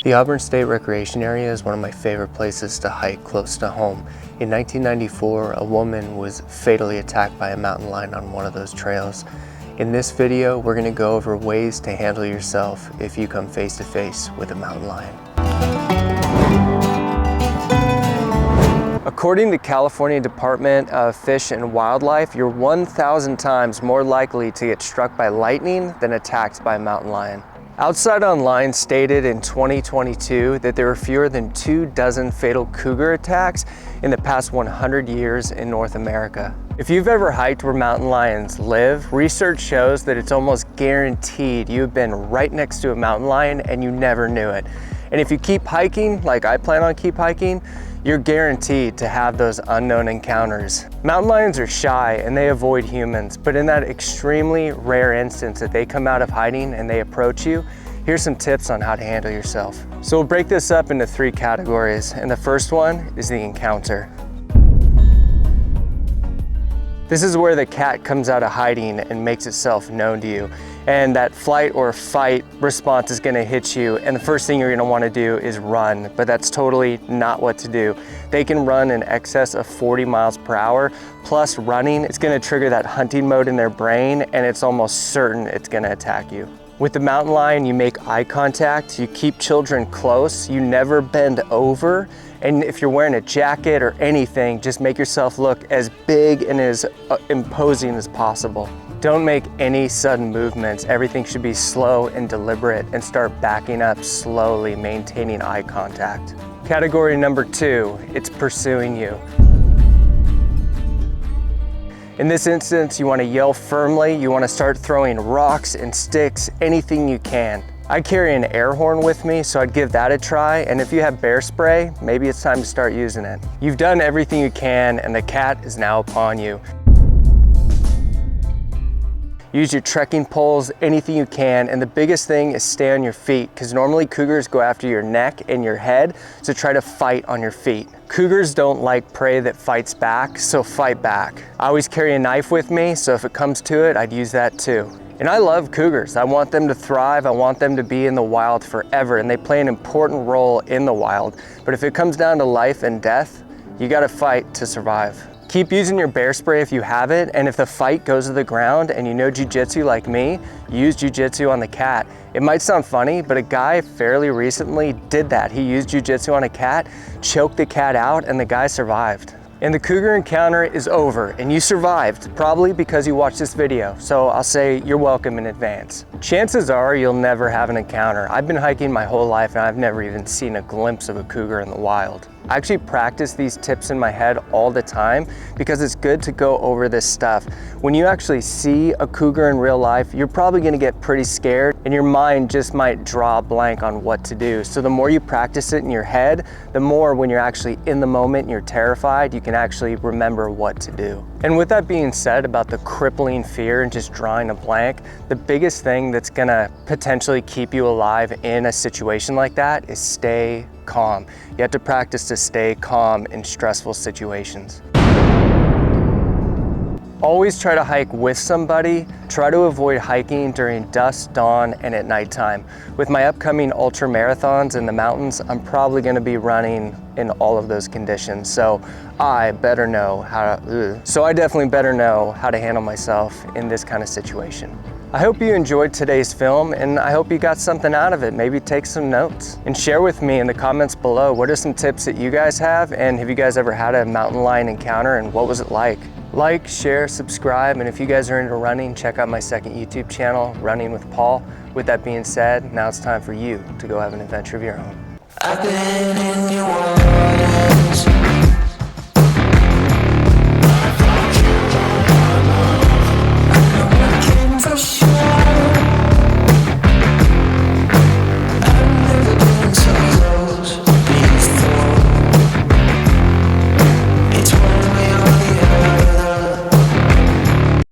The Auburn State Recreation Area is one of my favorite places to hike close to home. In 1994, a woman was fatally attacked by a mountain lion on one of those trails. In this video, we're going to go over ways to handle yourself if you come face to face with a mountain lion. According to California Department of Fish and Wildlife, you're 1,000 times more likely to get struck by lightning than attacked by a mountain lion. Outside Online stated in 2022 that there were fewer than 24 fatal cougar attacks in the past 100 years in North America. If you've ever hiked where mountain lions live, research shows that it's almost guaranteed you've been right next to a mountain lion and you never knew it. And if you keep hiking, like I plan on keep hiking, you're guaranteed to have those unknown encounters. Mountain lions are shy and they avoid humans, but in that extremely rare instance that they come out of hiding and they approach you, here's some tips on how to handle yourself. So we'll break this up into 3 categories, and the first one is the encounter. This is where the cat comes out of hiding and makes itself known to you. And that flight or fight response is gonna hit you, and the first thing you're gonna wanna do is run, but that's totally not what to do. They can run in excess of 40 miles per hour, plus running, it's gonna trigger that hunting mode in their brain, and it's almost certain it's gonna attack you. With the mountain lion, you make eye contact, you keep children close, you never bend over, and if you're wearing a jacket or anything, just make yourself look as big and as imposing as possible. Don't make any sudden movements. Everything should be slow and deliberate, and start backing up slowly, maintaining eye contact. Category number 2, it's pursuing you. In this instance, you want to yell firmly, you want to start throwing rocks and sticks, anything you can. I carry an air horn with me, so I'd give that a try, and if you have bear spray, maybe it's time to start using it. You've done everything you can, and the cat is now upon you. Use your trekking poles, anything you can, and the biggest thing is stay on your feet, because normally cougars go after your neck and your head, so try to fight on your feet. Cougars don't like prey that fights back, so fight back. I always carry a knife with me, so if it comes to it, I'd use that too. And I love cougars. I want them to thrive, I want them to be in the wild forever, and they play an important role in the wild. But if it comes down to life and death, you gotta fight to survive. Keep using your bear spray if you have it, and if the fight goes to the ground and you know jiu-jitsu like me, use jiu-jitsu on the cat. It might sound funny, but a guy fairly recently did that. He used jiu-jitsu on a cat, choked the cat out, and the guy survived. And the cougar encounter is over, and you survived, probably because you watched this video, so I'll say you're welcome in advance. Chances are you'll never have an encounter. I've been hiking my whole life and I've never even seen a glimpse of a cougar in the wild. I actually practice these tips in my head all the time because it's good to go over this stuff. When you actually see a cougar in real life, you're probably gonna get pretty scared and your mind just might draw a blank on what to do. So the more you practice it in your head, the more when you're actually in the moment and you're terrified, you can actually remember what to do. And with that being said about the crippling fear and just drawing a blank, the biggest thing that's gonna potentially keep you alive in a situation like that is stay calm. You have to practice to stay calm in stressful situations. Always try to hike with somebody. Try to avoid hiking during dusk, dawn, and at nighttime. With my upcoming ultra marathons in the mountains, I'm probably gonna be running in all of those conditions. So I definitely better know how to handle myself in this kind of situation. I hope you enjoyed today's film, and I hope you got something out of it. Maybe take some notes and share with me in the comments below. What are some tips that you guys have, and have you guys ever had a mountain lion encounter, and what was it like? Like, share, subscribe, and if you guys are into running, check out my second YouTube channel, Running with Paul. With that being said, now it's time for you to go have an adventure of your own. I've been in